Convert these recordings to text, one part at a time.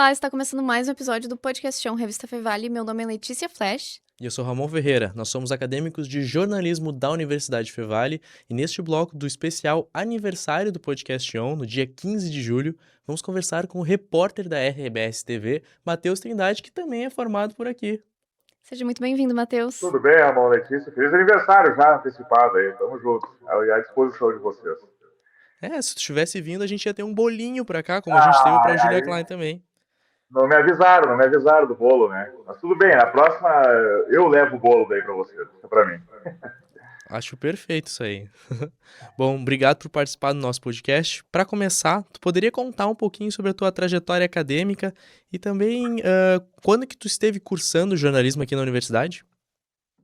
Olá, está começando mais um episódio do Podcastão Revista Fevale. Meu nome é Letícia Flash. E eu sou Ramon Ferreira, nós somos acadêmicos de jornalismo da Universidade Fevale e neste bloco do especial aniversário do Podcast On, no dia 15 de julho, vamos conversar com o repórter da RBS TV, Matheus Trindade, que também é formado por aqui. Seja muito bem-vindo, Matheus. Tudo bem, Ramon, Letícia? Feliz aniversário já antecipado aí, tamo junto, à disposição de vocês. Se tu tivesse vindo, a gente ia ter um bolinho pra cá, como a gente teve pra Julia Klein também. Não me avisaram do bolo, né? Mas tudo bem, na próxima eu levo o bolo daí pra vocês, fica pra mim. Acho perfeito isso aí. Bom, obrigado por participar do nosso podcast. Para começar, tu poderia contar um pouquinho sobre a tua trajetória acadêmica e também quando que tu esteve cursando jornalismo aqui na universidade?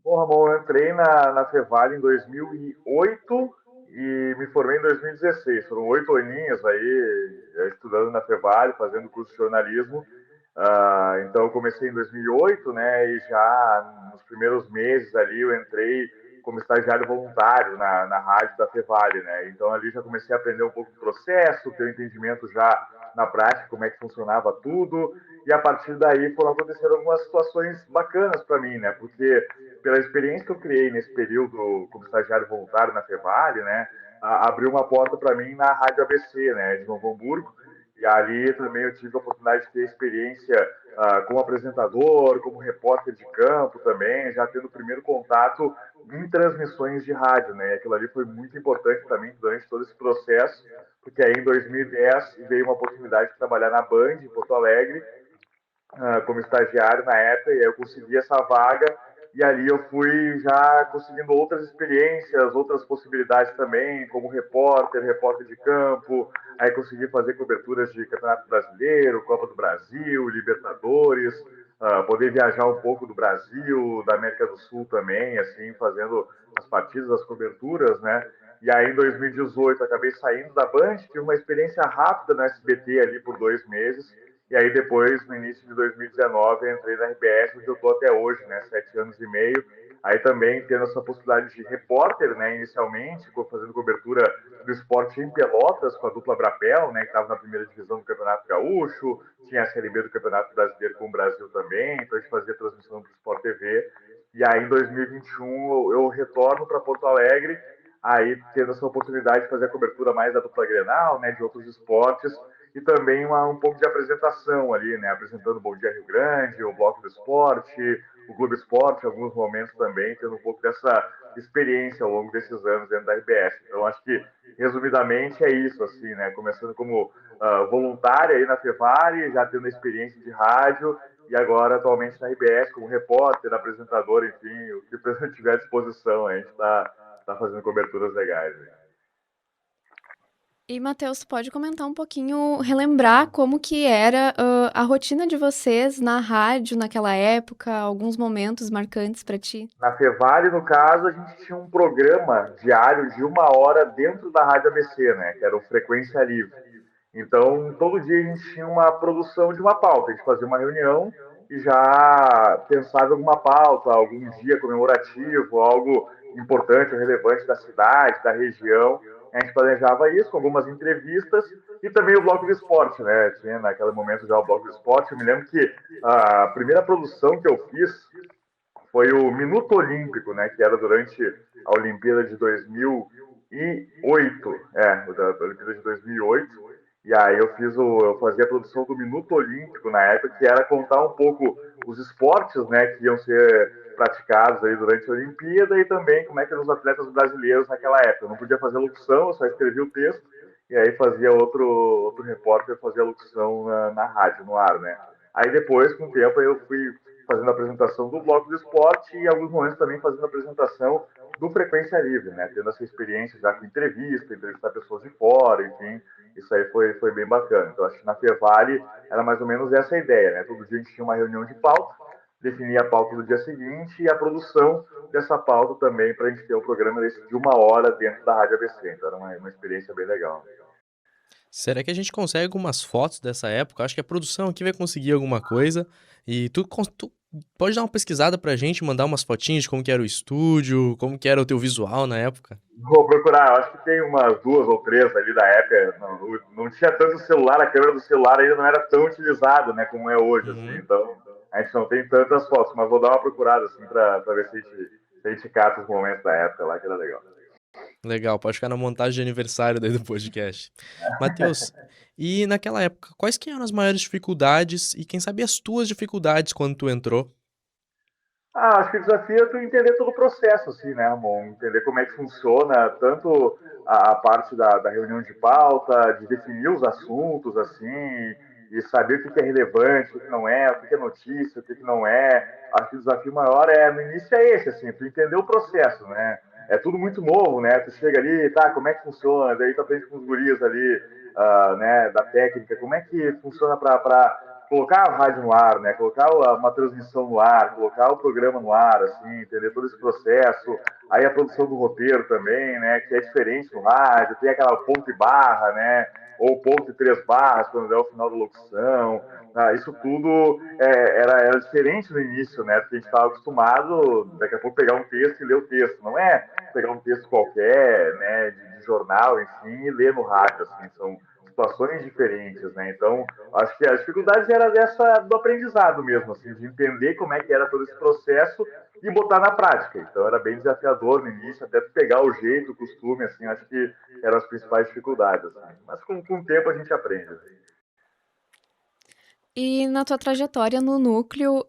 Bom, Ramon, eu entrei na Fevale em 2008 e me formei em 2016. Foram 8 aninhos aí estudando na Fevale, fazendo curso de jornalismo. Então eu comecei em 2008, né? E já nos primeiros meses ali eu entrei como estagiário voluntário na rádio da Fevale, né? Então ali já comecei a aprender um pouco do processo, ter um entendimento já na prática como é que funcionava tudo. E a partir daí foram acontecendo algumas situações bacanas para mim, né? Porque pela experiência que eu criei nesse período como estagiário voluntário na Fevale, né? Abriu uma porta para mim na Rádio ABC, né? De Novo Hamburgo. E ali também eu tive a oportunidade de ter experiência como apresentador, como repórter de campo também, já tendo o primeiro contato em transmissões de rádio, né? Aquilo ali foi muito importante para mim durante todo esse processo, porque aí em 2010 veio uma oportunidade de trabalhar na Band, em Porto Alegre, como estagiário na época, e aí eu consegui essa vaga, e ali eu fui já conseguindo outras experiências, outras possibilidades também, como repórter de campo, aí consegui fazer coberturas de Campeonato Brasileiro, Copa do Brasil, Libertadores, poder viajar um pouco do Brasil, da América do Sul também, assim, fazendo as partidas, as coberturas, né? E aí, em 2018, acabei saindo da Band, tive uma experiência rápida no SBT ali por 2 meses, e aí depois, no início de 2019, eu entrei na RBS, onde eu estou até hoje, né, 7 anos e meio. Aí também tendo essa possibilidade de repórter, né, inicialmente, fazendo cobertura do esporte em Pelotas com a dupla Brapel, né, que estava na primeira divisão do Campeonato Gaúcho, tinha a Série B do Campeonato Brasileiro com o Brasil também, então a gente fazia transmissão para o Sport TV. E aí em 2021 eu retorno para Porto Alegre, aí tendo essa oportunidade de fazer a cobertura mais da dupla Grenal, né, de outros esportes, e também um pouco de apresentação ali, né? Apresentando o Bom Dia Rio Grande, o Bloco do Esporte, o Clube Esporte, em alguns momentos também, tendo um pouco dessa experiência ao longo desses anos dentro da RBS. Então, acho que, resumidamente, é isso, assim, né? Começando como voluntária aí na Fevale, já tendo a experiência de rádio, e agora, atualmente, na RBS, como repórter, apresentador, enfim, o que tiver à disposição, a gente está fazendo coberturas legais. Né? E, Matheus, tu pode comentar um pouquinho, relembrar como que era a rotina de vocês na rádio naquela época, alguns momentos marcantes para ti? Na Fevale, no caso, a gente tinha um programa diário de 1 hora dentro da Rádio ABC, né? Que era o Frequência Livre. Então, todo dia a gente tinha uma produção de uma pauta. A gente fazia uma reunião e já pensava em alguma pauta, algum dia comemorativo, algo importante ou relevante da cidade, da região. A gente planejava isso com algumas entrevistas e também o bloco de esporte, né? Tinha naquele momento já o bloco de esporte. Eu me lembro que a primeira produção que eu fiz foi o Minuto Olímpico, né? Que era durante a Olimpíada de 2008, da Olimpíada de 2008. E aí eu fazia a produção do Minuto Olímpico na época, que era contar um pouco os esportes, né, que iam ser praticados aí durante a Olimpíada e também como é que eram os atletas brasileiros naquela época. Eu não podia fazer locução, eu só escrevia o texto e aí fazia outro repórter fazia a locução na rádio, no ar, né. Aí depois, com o tempo, eu fui fazendo a apresentação do bloco do esporte e em alguns momentos também fazendo a apresentação do Frequência Livre, né, tendo essa experiência já com entrevistar pessoas de fora, enfim. Isso aí foi bem bacana. Então, acho que na Fevale era mais ou menos essa a ideia, né? Todo dia a gente tinha uma reunião de pauta, definia a pauta do dia seguinte e a produção dessa pauta também para a gente ter um programa desse de 1 hora dentro da Rádio ABC. Então, era uma experiência bem legal. Será que a gente consegue algumas fotos dessa época? Acho que a produção aqui vai conseguir alguma coisa. E tu Pode dar uma pesquisada pra gente, mandar umas fotinhas de como que era o estúdio, como que era o teu visual na época? Vou procurar, eu acho que tem umas duas ou três ali da época. Não tinha tanto celular, a câmera do celular ainda não era tão utilizada, né, como é hoje, assim. Uhum. Então, a gente não tem tantas fotos, mas vou dar uma procurada, assim, pra ver se a gente cata os momentos da época lá, que era legal. Legal, pode ficar na montagem de aniversário daí do podcast. Matheus, e naquela época, quais que eram as maiores dificuldades e quem sabe as tuas dificuldades quando tu entrou? Acho que o desafio é tu entender todo o processo, assim, né, Ramon? Entender como é que funciona tanto a parte da reunião de pauta, de definir os assuntos, assim, e saber o que é relevante, o que não é, o que é notícia, o que não é. Acho que o desafio maior no início é esse, assim, tu entender o processo, né? É tudo muito novo, né? Tu chega ali, tá, como é que funciona? Daí tu aprende com os guris ali, né, da técnica, como é que funciona para colocar a rádio no ar, né? Colocar uma transmissão no ar, colocar o programa no ar, assim, entender todo esse processo. Aí a produção do roteiro também, né? Que é diferente no rádio, tem aquela ponto e barra, né? Ou ponto e três barras quando é o final da locução. Isso tudo era diferente no início, né? Porque a gente estava acostumado, daqui a pouco, pegar um texto e ler o texto. Não é pegar um texto qualquer, né? De jornal, enfim, e ler no rádio, assim. São situações diferentes, né? Então, acho que a dificuldade era dessa do aprendizado mesmo, assim, de entender como é que era todo esse processo e botar na prática. Então, era bem desafiador no início, até pegar o jeito, o costume, assim, acho que eram as principais dificuldades. Assim. Mas com o tempo a gente aprende. E na tua trajetória no núcleo,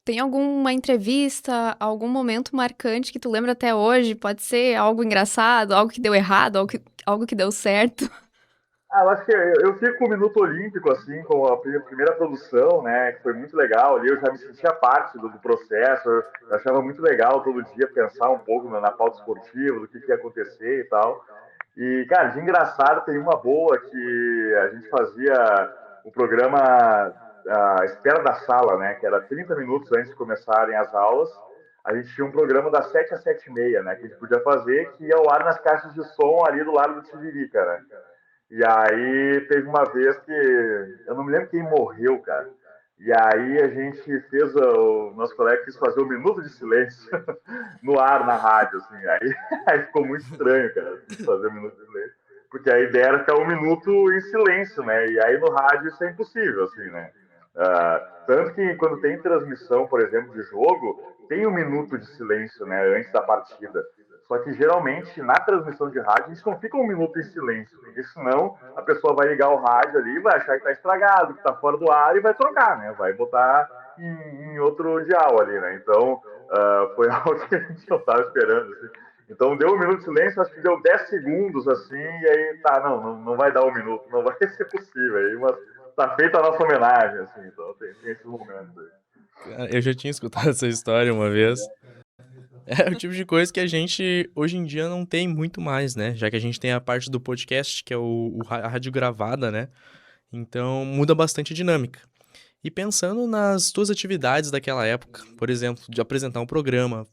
tem alguma entrevista, algum momento marcante que tu lembra até hoje? Pode ser algo engraçado, algo que deu errado, algo que deu certo. Eu acho que eu fico com o Minuto Olímpico, assim, com a primeira produção, né, que foi muito legal ali, eu já me sentia parte do processo, eu achava muito legal todo dia pensar um pouco na pauta esportiva, do que ia acontecer e tal. E, cara, de engraçado tem uma boa que a gente fazia o programa a Espera da Sala, né, que era 30 minutos antes de começarem as aulas, a gente tinha um programa das 7 às 7h30, né, que a gente podia fazer, que ia ao ar nas caixas de som ali do lado do Tiririca, né. E aí teve uma vez que eu não me lembro quem morreu, cara. E aí a gente fez, o nosso colega quis fazer um minuto de silêncio no ar, na rádio, assim. Aí, aí ficou muito estranho, cara, assim, fazer um minuto de silêncio. Porque a ideia era ficar um minuto em silêncio, né? E aí no rádio isso é impossível, assim, né? Tanto que quando tem transmissão, por exemplo, de jogo, tem um minuto de silêncio, né? Antes da partida. Só que geralmente na transmissão de rádio a gente não fica um minuto em silêncio, porque senão a pessoa vai ligar o rádio ali, vai achar que está estragado, que está fora do ar e vai trocar, né? Vai botar em outro dial ali, né? Então foi algo que a gente não estava esperando. Assim. Então deu um minuto de silêncio, acho que deu 10 segundos assim, e aí tá, não vai dar um minuto, não vai ser possível. Aí, mas tá feita a nossa homenagem, assim, então tem esses momentos aí. Cara, eu já tinha escutado essa história uma vez. É o tipo de coisa que a gente hoje em dia não tem muito mais, né? Já que a gente tem a parte do podcast, que é a rádio gravada, né? Então muda bastante a dinâmica. E pensando nas tuas atividades daquela época, por exemplo, de apresentar um programa,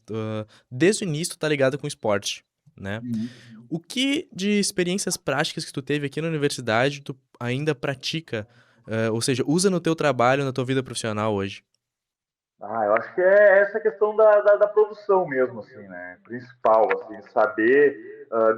desde o início tu tá ligado com esporte, né? O que de experiências práticas que tu teve aqui na universidade tu ainda pratica, ou seja, usa no teu trabalho, na tua vida profissional hoje? Eu acho que é essa questão da produção mesmo, assim, né? Principal, assim, saber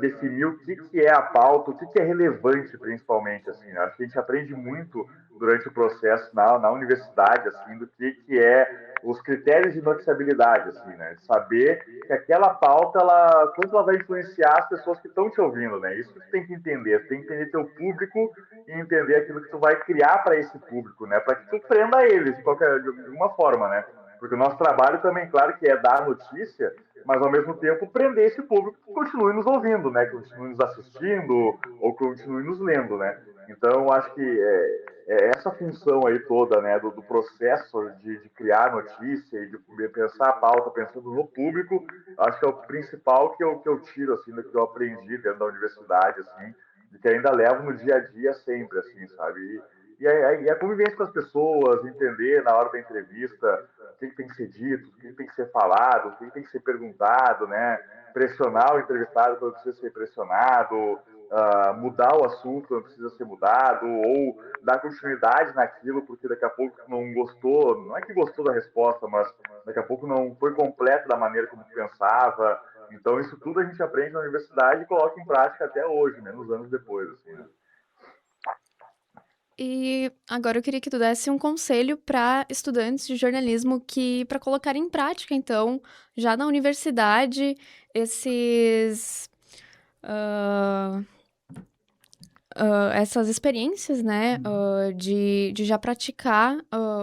definir o que é a pauta, o que é relevante, principalmente, assim. Né? Acho que a gente aprende muito durante o processo na universidade, assim, do que é os critérios de noticiabilidade, assim, né? De saber que aquela pauta, quanto ela vai influenciar as pessoas que estão te ouvindo, né? Isso que tu tem que entender. Tu tem que entender teu público e entender aquilo que tu vai criar para esse público, né? Para que tu prenda eles de alguma forma, né? Porque o nosso trabalho também, claro, que é dar notícia, mas ao mesmo tempo prender esse público que continue nos ouvindo, né? Que continue nos assistindo ou que continue nos lendo, né? Então, acho que é essa função aí toda, né, do processo de criar notícia e de pensar a pauta pensando no público, acho que é o principal que eu tiro, assim, do que eu aprendi dentro da universidade, assim, de que ainda levo no dia a dia sempre, assim, sabe? E a convivência com as pessoas, entender na hora da entrevista o que tem que ser dito, o que tem que ser falado, o que tem que ser perguntado, né? pressionar o entrevistado quando precisa ser pressionado, mudar o assunto quando precisa ser mudado, ou dar continuidade naquilo porque daqui a pouco não gostou, não é que gostou da resposta, mas daqui a pouco não foi completo da maneira como pensava. Então isso tudo a gente aprende na universidade e coloca em prática até hoje, menos anos depois, assim, né? E agora eu queria que tu desse um conselho para estudantes de jornalismo para colocar em prática, então, já na universidade, esses ah, essas experiências, né, de já praticar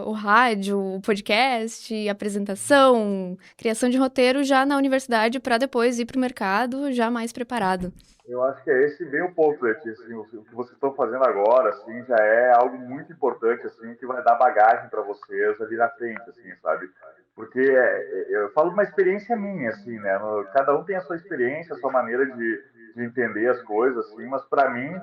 o rádio, o podcast, apresentação, criação de roteiro já na universidade para depois ir para o mercado já mais preparado. Eu acho que é esse bem o ponto, Letícia. Assim, o que vocês estão fazendo agora, assim, já é algo muito importante, assim, que vai dar bagagem para vocês ali na frente, assim, sabe? Porque eu falo de uma experiência minha, assim, né? Cada um tem a sua experiência, a sua maneira de entender as coisas, assim, mas para mim,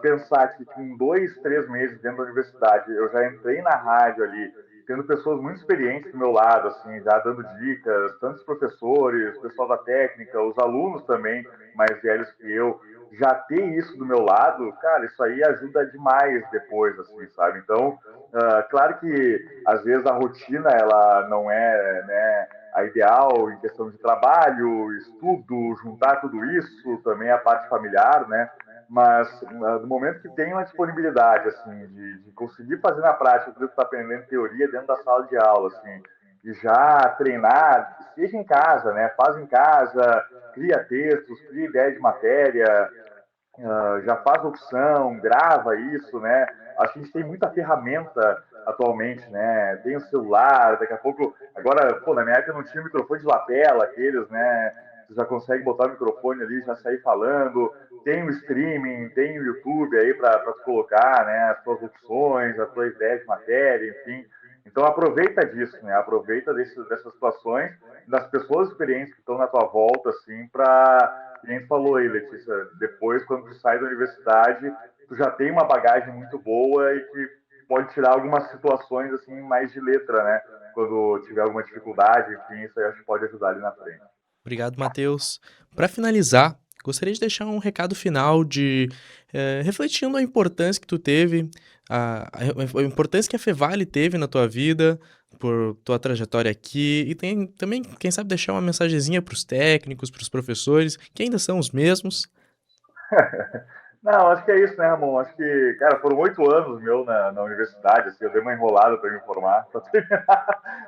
pensar que com 2, 3 meses dentro da universidade, eu já entrei na rádio ali, tendo pessoas muito experientes do meu lado, assim, já dando dicas, tantos professores, o pessoal da técnica, os alunos também, mais velhos que eu, já ter isso do meu lado, cara, isso aí ajuda demais depois, assim, sabe? Então, claro que às vezes a rotina ela não é, né, a ideal em questão de trabalho, estudo, juntar tudo isso, também a parte familiar, né? Mas no momento que tem uma disponibilidade, assim, de conseguir fazer na prática tudo que está aprendendo em teoria dentro da sala de aula, assim, e já treinar, seja em casa, né? Faz em casa, cria textos, cria ideia de matéria, já faz opção, grava isso, né? Acho que a gente tem muita ferramenta atualmente, né? Tem o celular, daqui a pouco. Agora, pô, na minha época não tinha microfone de lapela, aqueles, né? Você já consegue botar o microfone ali, já sair falando. Tem o streaming, tem o YouTube aí para colocar, né? As suas opções, as suas ideias de matéria, enfim. Então aproveita disso, né? Aproveita dessas situações, das pessoas experientes que estão na tua volta, assim, para que nem tu falou aí, Letícia, depois, quando tu sai da universidade, tu já tem uma bagagem muito boa e que pode tirar algumas situações, assim, mais de letra, né? Quando tiver alguma dificuldade, enfim, isso aí acho que pode ajudar ali na frente. Obrigado, Matheus. Para finalizar, gostaria de deixar um recado final refletindo a importância que tu teve, a importância que a Fevale teve na tua vida, por tua trajetória aqui, e tem também, quem sabe, deixar uma mensagenzinha para os técnicos, para os professores, que ainda são os mesmos. Não, acho que é isso, né, Ramon? Acho que, cara, foram 8 anos meu na universidade, assim, eu dei uma enrolada para me formar,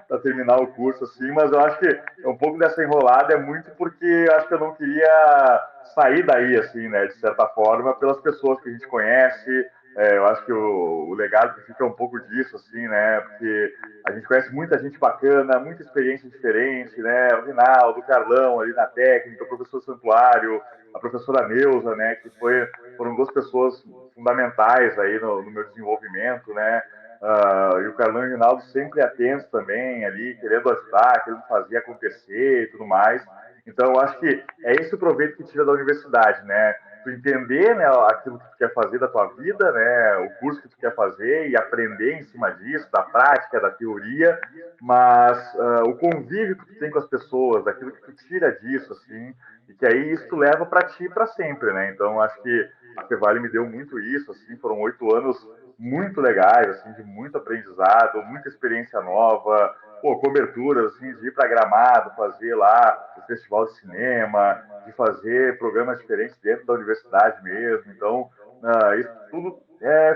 para terminar o curso, assim, mas eu acho que um pouco dessa enrolada é muito porque eu acho que eu não queria sair daí, assim, né, de certa forma, pelas pessoas que a gente conhece. Eu acho que o legado que fica um pouco disso, assim, né, porque a gente conhece muita gente bacana, muita experiência diferente, né, o Rinaldo, o Carlão ali na técnica, o professor Santuário, a professora Neuza, né, que foram duas pessoas fundamentais aí no meu desenvolvimento, né? E o Carlão e o Rinaldo sempre atentos também ali, querendo ajudar, querendo fazer acontecer e tudo mais. Então, eu acho que é esse o proveito que tira da universidade, né? Tu entender, né, aquilo que tu quer fazer da tua vida, né, o curso que tu quer fazer e aprender em cima disso, da prática, da teoria, mas o convívio que tu tem com as pessoas, daquilo que tu tira disso, assim, e que aí isso tu leva para ti para sempre, né? Então, acho que a Fevale me deu muito isso, assim, foram 8 anos muito legais, assim, de muito aprendizado, muita experiência nova, pô, coberturas, assim, de ir para Gramado, fazer lá o festival de cinema, de fazer programas diferentes dentro da universidade mesmo. Então, isso tudo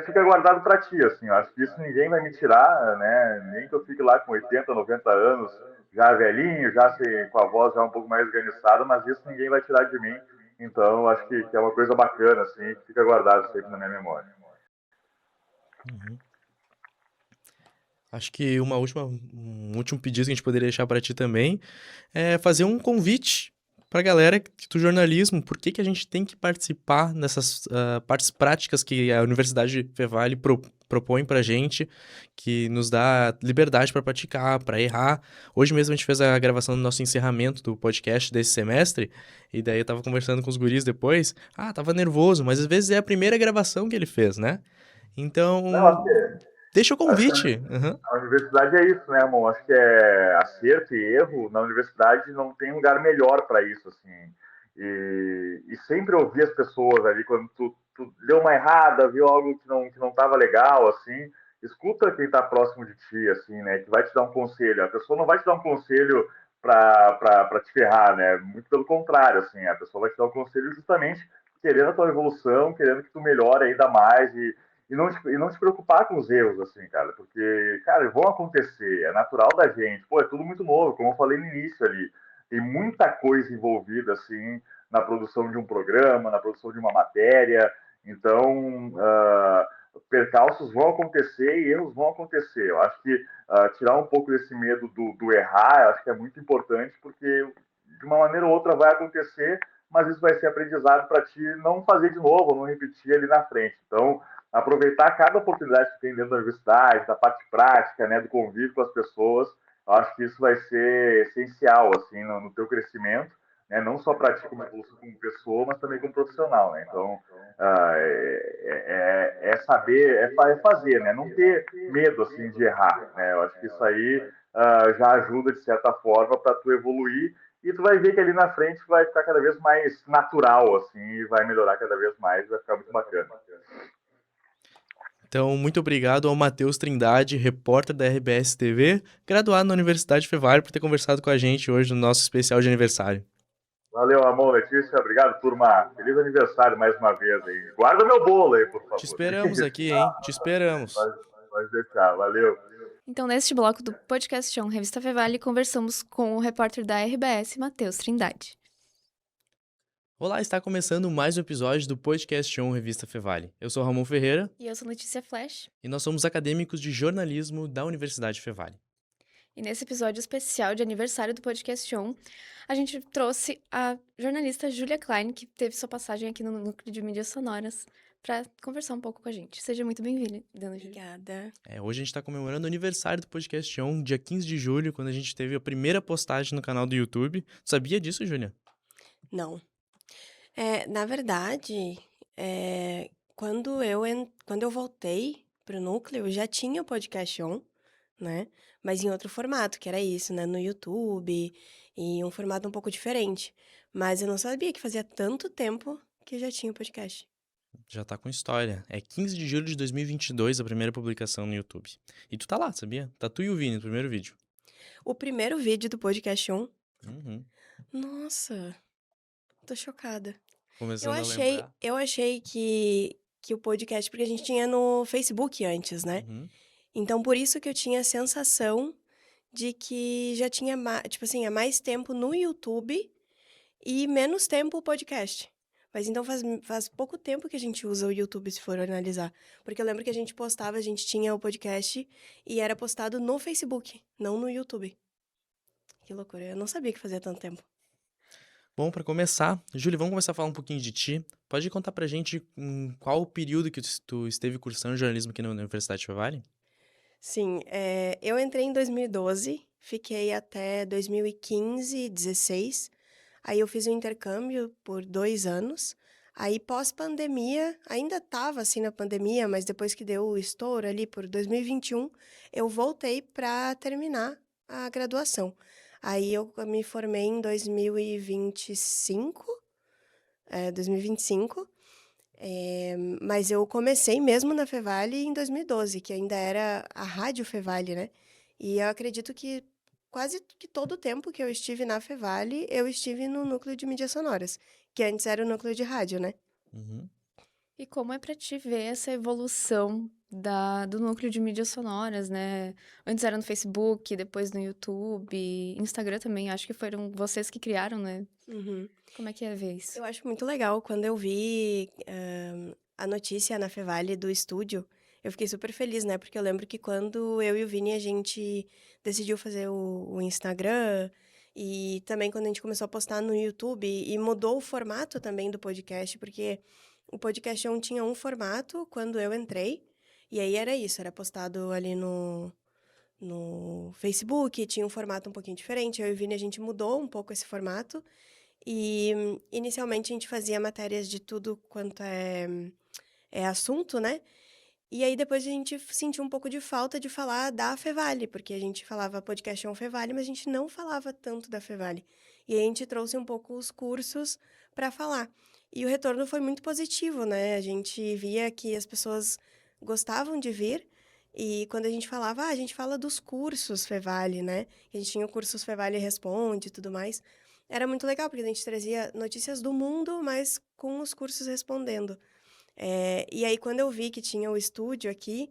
fica guardado para ti, assim. Eu acho que isso ninguém vai me tirar, né? Nem que eu fique lá com 80, 90 anos, já velhinho, já com a voz já um pouco mais organizada, mas isso ninguém vai tirar de mim. Então, eu acho que é uma coisa bacana, assim, que fica guardado sempre na minha memória. Uhum. Acho que um último pedido que a gente poderia deixar para ti também é fazer um convite para a galera do jornalismo. Por que a gente tem que participar nessas partes práticas que a Universidade Fevale propõe para a gente, que nos dá liberdade para praticar, para errar. Hoje mesmo a gente fez a gravação do nosso encerramento do podcast desse semestre, e daí eu tava conversando com os guris depois. Tava nervoso, mas às vezes é a primeira gravação que ele fez, né? Não, Então, acho que Deixa o convite. Uhum. A universidade é isso, né, amor? Acho que é acerto e erro. Na universidade não tem lugar melhor para isso, assim. E sempre ouvir as pessoas ali quando tu deu uma errada, viu algo que não estava legal, assim. Escuta quem está próximo de ti, assim, né? Que vai te dar um conselho. A pessoa não vai te dar um conselho para te ferrar, né? Muito pelo contrário, assim. A pessoa vai te dar um conselho justamente querendo a tua evolução, querendo que tu melhore ainda mais e não te preocupar com os erros, assim, cara, porque, cara, vão acontecer, é natural da gente, pô, é tudo muito novo, como eu falei no início ali, tem muita coisa envolvida, assim, na produção de um programa, na produção de uma matéria, então, percalços vão acontecer e erros vão acontecer. Eu acho que tirar um pouco desse medo do errar, eu acho que é muito importante, porque de uma maneira ou outra vai acontecer, mas isso vai ser aprendizado para ti não fazer de novo, não repetir ali na frente. Então, aproveitar cada oportunidade que tem dentro da universidade, da parte prática, né, do convívio com as pessoas, eu acho que isso vai ser essencial, assim, no teu crescimento, né, não só para ti como evolução como pessoa, mas também como profissional, né, então, é saber, é fazer, né, não ter medo, assim, de errar, né, eu acho que isso aí já ajuda, de certa forma, para tu evoluir e tu vai ver que ali na frente vai ficar cada vez mais natural, assim, e vai melhorar cada vez mais, vai ficar muito bacana. Então, muito obrigado ao Matheus Trindade, repórter da RBS TV, graduado na Universidade Fevale, por ter conversado com a gente hoje no nosso especial de aniversário. Valeu, amor, Letícia. Obrigado, turma. Feliz aniversário mais uma vez aí. Guarda meu bolo aí, por Te favor. esperamos aqui, hein? Te esperamos. Pode deixar. Valeu. Então, neste bloco do podcast Revista Fevale, conversamos com o repórter da RBS, Matheus Trindade. Olá, está começando mais um episódio do podcast Revista Fevale. Eu sou Ramon Ferreira. E eu sou Letícia Flash. E nós somos acadêmicos de jornalismo da Universidade Fevale. E nesse episódio especial de aniversário do podcast a gente trouxe a jornalista Julia Klein, que teve sua passagem aqui no Núcleo de Mídias Sonoras, para conversar um pouco com a gente. Seja muito bem-vinda, Julia. Obrigada. Hoje a gente está comemorando o aniversário do podcast dia 15 de julho, quando a gente teve a primeira postagem no canal do YouTube. Tu sabia disso, Júlia? Não. Na verdade, quando eu voltei pro Núcleo, já tinha o podcast né? Mas em outro formato, que era isso, né? No YouTube, e um formato um pouco diferente. Mas eu não sabia que fazia tanto tempo que já tinha o podcast. Já tá com história. É 15 de julho de 2022 a primeira publicação no YouTube. E tu tá lá, sabia? Tá tu e o Vini no primeiro vídeo. O primeiro vídeo do podcast Uhum. Nossa, tô chocada. Começando a lembrar. Eu achei que o podcast, porque a gente tinha no Facebook antes, né? Uhum. Então, por isso que eu tinha a sensação de que já tinha, tipo assim, há mais tempo no YouTube e menos tempo o podcast. Mas então faz pouco tempo que a gente usa o YouTube, se for analisar. Porque eu lembro que a gente postava, a gente tinha o podcast e era postado no Facebook, não no YouTube. Que loucura, eu não sabia que fazia tanto tempo. Bom, para começar, Júlia, vamos começar a falar um pouquinho de ti. Pode contar pra gente qual o período que tu esteve cursando jornalismo aqui na Universidade Fevale? Sim, eu entrei em 2012, fiquei até 2015, 16. Aí eu fiz um intercâmbio por 2 anos. Aí, pós-pandemia, ainda estava assim na pandemia, mas depois que deu o estouro ali por 2021, eu voltei para terminar a graduação. Aí eu me formei em 2025, 2025. Mas eu comecei mesmo na Fevale em 2012, que ainda era a Rádio Fevale, né? E eu acredito que quase que todo o tempo que eu estive na Fevale, eu estive no núcleo de mídias sonoras, que antes era o núcleo de rádio, né? Uhum. E como é pra te ver essa evolução do núcleo de mídias sonoras, né? Antes era no Facebook, depois no YouTube, Instagram também, acho que foram vocês que criaram, né? Uhum. Como é que é ver isso? Eu acho muito legal quando eu vi a notícia na Fevale do estúdio. Eu fiquei super feliz, né? Porque eu lembro que quando eu e o Vini, a gente decidiu fazer o Instagram e também quando a gente começou a postar no YouTube e mudou o formato também do podcast, porque o podcast tinha um formato quando eu entrei e aí era isso, era postado ali no Facebook, tinha um formato um pouquinho diferente. Eu e o Vini, a gente mudou um pouco esse formato. E, inicialmente, a gente fazia matérias de tudo quanto é assunto, né? E aí depois a gente sentiu um pouco de falta de falar da Fevale, porque a gente falava podcast Fevale, mas a gente não falava tanto da Fevale. E aí a gente trouxe um pouco os cursos para falar. E o retorno foi muito positivo, né? A gente via que as pessoas gostavam de vir. E quando a gente falava, a gente fala dos cursos Fevale, né? A gente tinha o cursos Fevale Responde e tudo mais. Era muito legal, porque a gente trazia notícias do mundo, mas com os cursos respondendo. E aí, quando eu vi que tinha o estúdio aqui,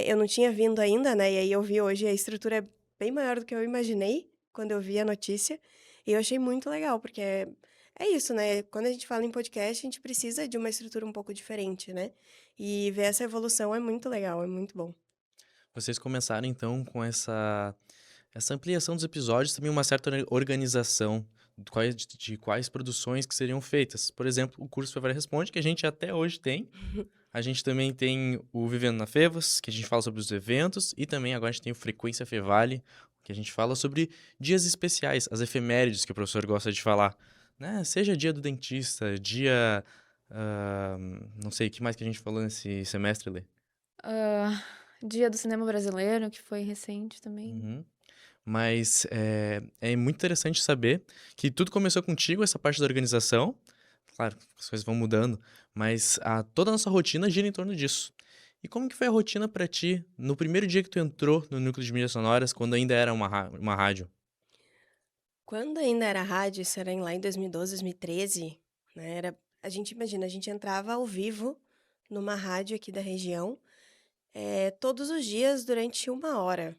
eu não tinha vindo ainda, né? E aí eu vi hoje a estrutura é bem maior do que eu imaginei quando eu vi a notícia. E eu achei muito legal, porque é isso, né? Quando a gente fala em podcast, a gente precisa de uma estrutura um pouco diferente, né? E ver essa evolução é muito legal, é muito bom. Vocês começaram então com essa ampliação dos episódios, também uma certa organização de quais produções que seriam feitas. Por exemplo, o curso Fevale Responde, que a gente até hoje tem. A gente também tem o Vivendo na Fevas, que a gente fala sobre os eventos, e também agora a gente tem o Frequência Fevale, que a gente fala sobre dias especiais, as efemérides que o professor gosta de falar, né? Seja dia do dentista, dia... não sei, o que mais que a gente falou nesse semestre, Lê? Dia do Cinema Brasileiro, que foi recente também. Uhum. Mas é muito interessante saber que tudo começou contigo, essa parte da organização. Claro, as coisas vão mudando, mas toda a nossa rotina gira em torno disso. E como que foi a rotina pra ti no primeiro dia que tu entrou no núcleo de mídias sonoras, quando ainda era uma rádio? Quando ainda era rádio, isso era lá em 2012, 2013, né? A gente imagina, a gente entrava ao vivo numa rádio aqui da região, todos os dias durante 1 hora.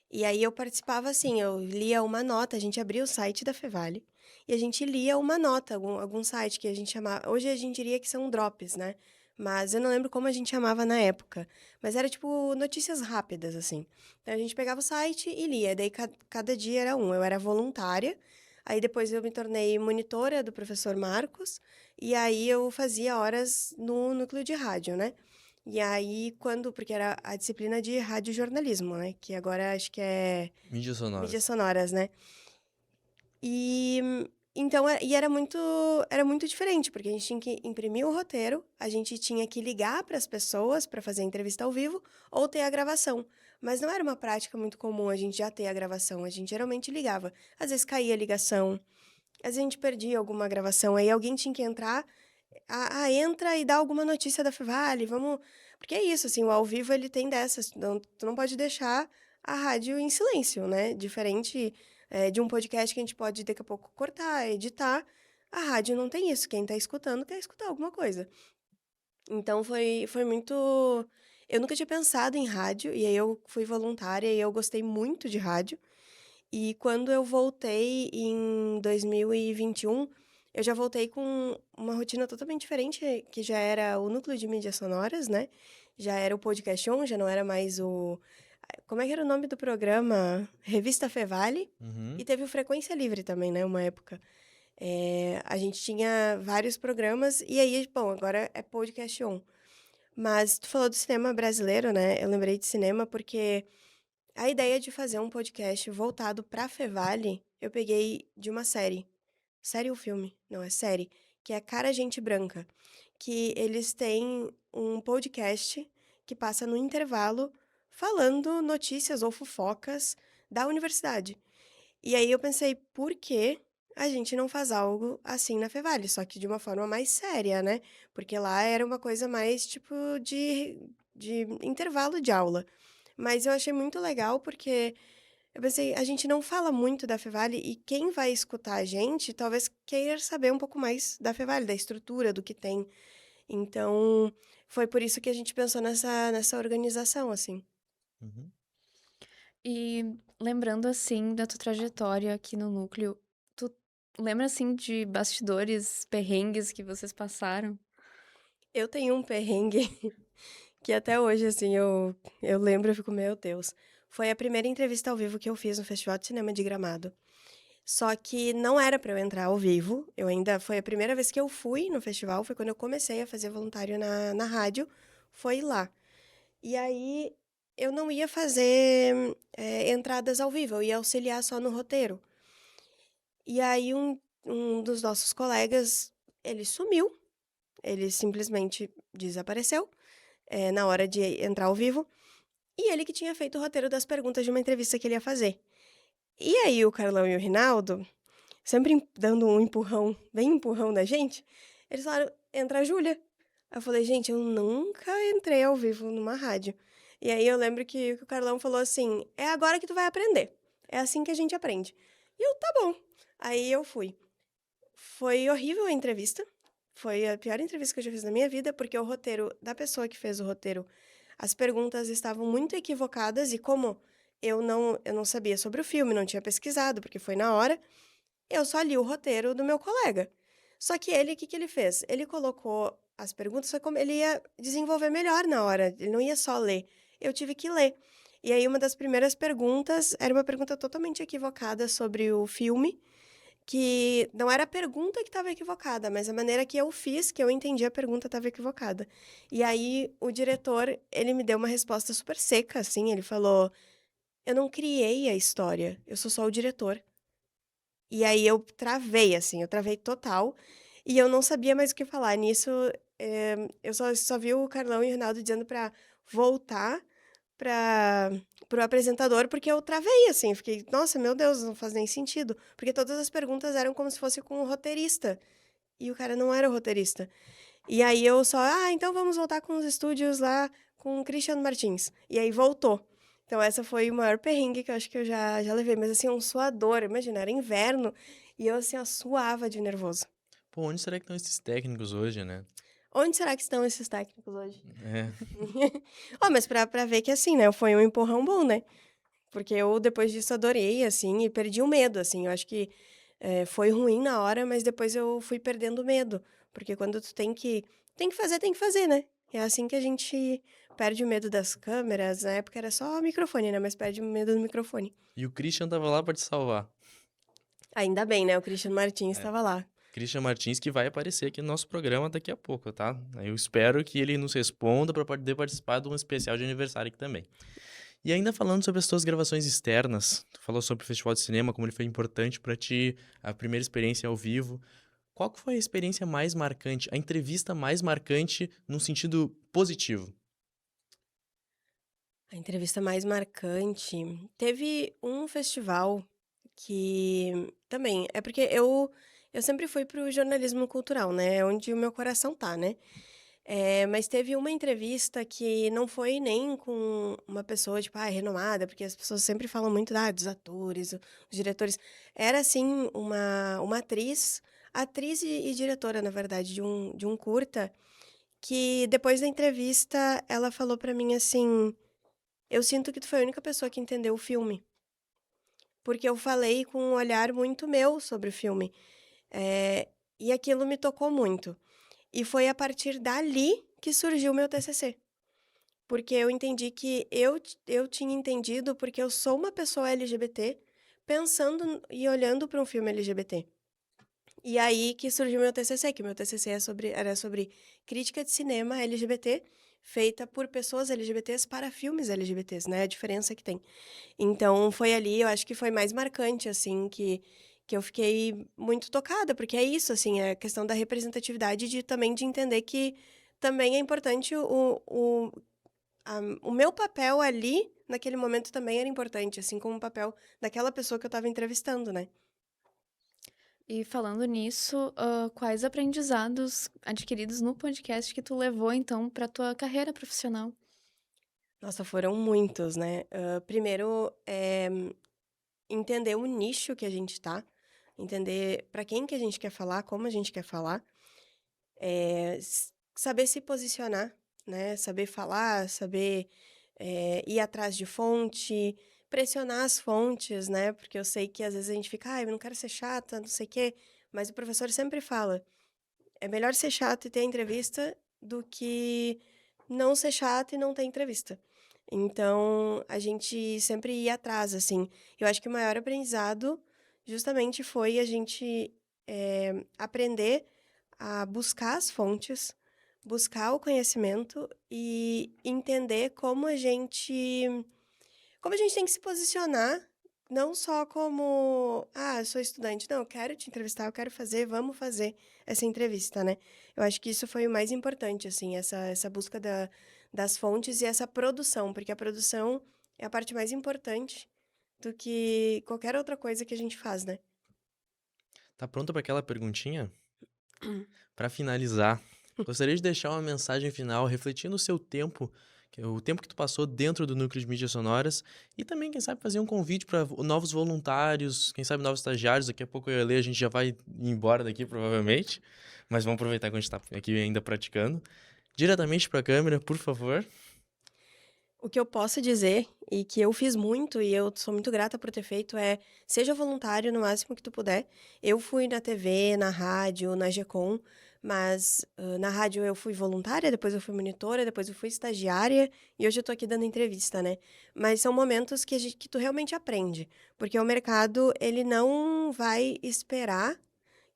E aí eu participava assim, eu lia uma nota, a gente abria o site da Fevale e a gente lia uma nota, algum site que a gente chamava. Hoje a gente diria que são drops, né? Mas eu não lembro como a gente chamava na época. Mas era tipo notícias rápidas, assim. Então a gente pegava o site e lia. Daí cada dia era um. Eu era voluntária. Aí depois eu me tornei monitora do professor Marcos. E aí eu fazia horas no núcleo de rádio, né? E aí, porque era a disciplina de radiojornalismo, né? Que agora acho que é Mídias mídias sonoras. sonoras, né? E então, era muito diferente, porque a gente tinha que imprimir o roteiro, a gente tinha que ligar para as pessoas para fazer a entrevista ao vivo ou ter a gravação. Mas não era uma prática muito comum a gente já ter a gravação, a gente geralmente ligava. Às vezes caía a ligação, às vezes a gente perdia alguma gravação, aí alguém tinha que entrar, entra e dá alguma notícia da Fevale, vamos... Porque é isso, assim, o ao vivo ele tem dessas, tu não pode deixar a rádio em silêncio, né? Diferente de um podcast que a gente pode daqui a pouco cortar, editar, a rádio não tem isso, quem tá escutando quer escutar alguma coisa. Então foi muito... Eu nunca tinha pensado em rádio, e aí eu fui voluntária e eu gostei muito de rádio. E quando eu voltei em 2021, eu já voltei com uma rotina totalmente diferente, que já era o núcleo de mídias sonoras, né? Já era o podcast on, já não era mais o... Como é que era o nome do programa? Revista Fevale. Uhum. E teve o Frequência Livre também, né? Uma época. A gente tinha vários programas, e aí, bom, agora é podcast on. Mas tu falou do cinema brasileiro, né? Eu lembrei de cinema porque... A ideia de fazer um podcast voltado pra Fevale, eu peguei de uma série. Série ou filme? Não, é série. Que é Cara Gente Branca. Que eles têm um podcast que passa no intervalo falando notícias ou fofocas da universidade. E aí eu pensei, por que a gente não faz algo assim na Fevale? Só que de uma forma mais séria, né? Porque lá era uma coisa mais tipo de intervalo de aula. Mas eu achei muito legal porque eu pensei, a gente não fala muito da Fevale e quem vai escutar a gente talvez queira saber um pouco mais da Fevale, da estrutura, do que tem. Então, foi por isso que a gente pensou nessa organização, assim. Uhum. E lembrando, assim, da tua trajetória aqui no núcleo, tu lembra, assim, de bastidores, perrengues que vocês passaram? Eu tenho um perrengue que até hoje, assim, eu lembro e fico, meu Deus. Foi a primeira entrevista ao vivo que eu fiz no Festival de Cinema de Gramado. Só que não era para eu entrar ao vivo. Foi a primeira vez que eu fui no festival, foi quando eu comecei a fazer voluntário na rádio, foi lá. E aí eu não ia fazer entradas ao vivo, eu ia auxiliar só no roteiro. E aí um dos nossos colegas, ele sumiu, ele simplesmente desapareceu. na hora de entrar ao vivo. E ele que tinha feito o roteiro das perguntas de uma entrevista que ele ia fazer. E aí o Carlão e o Rinaldo, sempre dando um empurrão, bem empurrão da gente, eles falaram, entra a Júlia. Eu falei, gente, eu nunca entrei ao vivo numa rádio. E aí eu lembro que o Carlão falou assim, é agora que tu vai aprender. É assim que a gente aprende. E eu, tá bom. Aí eu fui. Foi horrível a entrevista. Foi a pior entrevista que eu já fiz na minha vida, porque o roteiro da pessoa que fez o roteiro, as perguntas estavam muito equivocadas e como eu não sabia sobre o filme, não tinha pesquisado, porque foi na hora, eu só li o roteiro do meu colega. Só que ele, o que que ele fez? Ele colocou as perguntas, só como ele ia desenvolver melhor na hora, ele não ia só ler. Eu tive que ler. E aí uma das primeiras perguntas era uma pergunta totalmente equivocada sobre o filme, que não era a pergunta que estava equivocada, mas a maneira que eu fiz, que eu entendi a pergunta estava equivocada. E aí o diretor, ele me deu uma resposta super seca, assim, ele falou: "Eu não criei a história, eu sou só o diretor". E aí eu travei, assim, eu travei total, e eu não sabia mais o que falar. Nisso, eu só vi o Carlão e o Rinaldo dizendo pra voltar para o apresentador, porque eu travei, assim, fiquei, nossa, meu Deus, não faz nem sentido, porque todas as perguntas eram como se fosse com o roteirista, e o cara não era o roteirista. E aí eu só, então vamos voltar com os estúdios lá com o Christian Martins. E aí voltou. Então essa foi o maior perrengue que eu acho que eu já levei, mas assim, um suador, imagina, era inverno, e eu assim, ó, suava de nervoso. Pô, onde será que estão esses técnicos hoje, né? Onde será que estão esses técnicos hoje? É. Ó, mas pra ver que assim, né, foi um empurrão bom, né? Porque eu, depois disso, adorei, assim, e perdi o medo, assim. Eu acho que foi ruim na hora, mas depois eu fui perdendo o medo. Porque quando tu tem que fazer, né? É assim que a gente perde o medo das câmeras. Na época era só o microfone, né? Mas perde o medo do microfone. E o Christian tava lá pra te salvar. Ainda bem, né? O Christian Martins É. estava lá. Christian Martins, que vai aparecer aqui no nosso programa daqui a pouco, tá? Eu espero que ele nos responda para poder participar de um especial de aniversário aqui também. E ainda falando sobre as tuas gravações externas, tu falou sobre o Festival de Cinema, como ele foi importante para ti, a primeira experiência ao vivo. Qual que foi a experiência mais marcante, a entrevista mais marcante num sentido positivo? A entrevista mais marcante. Teve um festival que também. É porque eu sempre fui pro jornalismo cultural, né? É onde o meu coração tá, né? Mas teve uma entrevista que não foi nem com uma pessoa, tipo, renomada, porque as pessoas sempre falam muito dos atores, os diretores. Era, assim, uma atriz e diretora, na verdade, de um curta, que depois da entrevista ela falou pra mim assim: eu sinto que tu foi a única pessoa que entendeu o filme, porque eu falei com um olhar muito meu sobre o filme. E aquilo me tocou muito. E foi a partir dali que surgiu o meu TCC. Porque eu entendi que eu tinha entendido porque eu sou uma pessoa LGBT pensando e olhando para um filme LGBT. E aí que surgiu o meu TCC, que o meu TCC era sobre crítica de cinema LGBT feita por pessoas LGBTs para filmes LGBTs, né? A diferença que tem. Então foi ali, eu acho que foi mais marcante, assim, que eu fiquei muito tocada, porque é isso, assim, é a questão da representatividade também de entender que também é importante o meu papel ali, naquele momento, também era importante, assim como o papel daquela pessoa que eu estava entrevistando, né? E falando nisso, quais aprendizados adquiridos no podcast que tu levou, então, pra tua carreira profissional? Nossa, foram muitos, né? Primeiro, entender o nicho que a gente tá, entender para quem que a gente quer falar, como a gente quer falar, saber se posicionar, né? Saber falar, saber ir atrás de fonte, pressionar as fontes, né? Porque eu sei que às vezes a gente fica, eu não quero ser chata, não sei o quê, mas o professor sempre fala, é melhor ser chato e ter entrevista do que não ser chato e não ter entrevista. Então, a gente sempre ia atrás, assim. Eu acho que o maior aprendizado justamente foi a gente aprender a buscar as fontes, buscar o conhecimento e entender como a gente tem que se posicionar não só como, eu sou estudante, não, eu quero te entrevistar, eu quero fazer, vamos fazer essa entrevista, né? Eu acho que isso foi o mais importante, assim, essa busca das fontes e essa produção, porque a produção é a parte mais importante do que qualquer outra coisa que a gente faz, né? Tá pronta para aquela perguntinha? Para finalizar, gostaria de deixar uma mensagem final refletindo o seu tempo, o tempo que tu passou dentro do núcleo de mídias sonoras e também, quem sabe, fazer um convite para novos voluntários, quem sabe novos estagiários. Daqui a pouco eu e a Lê, a gente já vai embora daqui, provavelmente, mas vamos aproveitar que a gente está aqui ainda praticando. Diretamente para a câmera, por favor. O que eu posso dizer, e que eu fiz muito, e eu sou muito grata por ter feito, é seja voluntário no máximo que tu puder. Eu fui na TV, na rádio, na GECOM, mas na rádio eu fui voluntária, depois eu fui monitora, depois eu fui estagiária, e hoje eu tô aqui dando entrevista, né? Mas são momentos que tu realmente aprende, porque o mercado, ele não vai esperar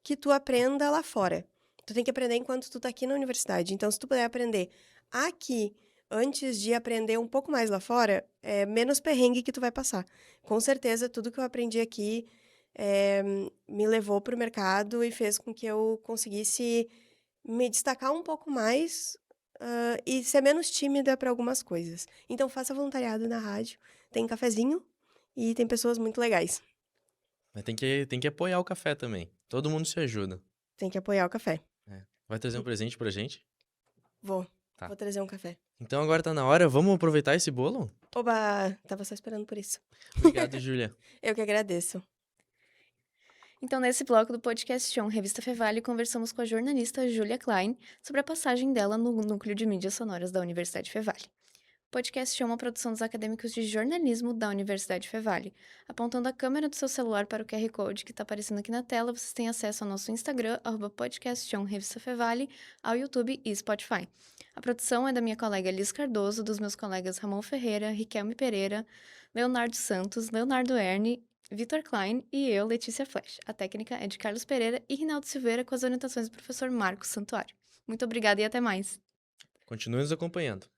que tu aprenda lá fora. Tu tem que aprender enquanto tu tá aqui na universidade. Então, se tu puder aprender aqui antes de aprender um pouco mais lá fora, é menos perrengue que tu vai passar. Com certeza, tudo que eu aprendi aqui eh, me levou pro mercado e fez com que eu conseguisse me destacar um pouco mais, e ser menos tímida para algumas coisas. Então, faça voluntariado na rádio. Tem cafezinho e tem pessoas muito legais. Mas tem que apoiar o café também. Todo mundo se ajuda. Tem que apoiar o café. É. Vai trazer um presente pra gente? Vou. Tá. Vou trazer um café. Então agora tá na hora, vamos aproveitar esse bolo? Oba, tava só esperando por isso. Obrigado, Júlia. Eu que agradeço. Então, nesse bloco do podcast On Revista Fevale, conversamos com a jornalista Julia Klein sobre a passagem dela no Núcleo de Mídias Sonoras da Universidade Fevale. O podcast é uma produção dos acadêmicos de jornalismo da Universidade Fevale. Apontando a câmera do seu celular para o QR Code que está aparecendo aqui na tela, vocês têm acesso ao nosso Instagram, @podcastonrevistafevale, ao YouTube e Spotify. A produção é da minha colega Liz Cardoso, dos meus colegas Ramon Ferreira, Riquelme Pereira, Leonardo Santos, Leonardo Erni, Vitor Klein e eu, Letícia Flesch. A técnica é de Carlos Pereira e Rinaldo Silveira, com as orientações do professor Marcos Santuário. Muito obrigada e até mais! Continue nos acompanhando.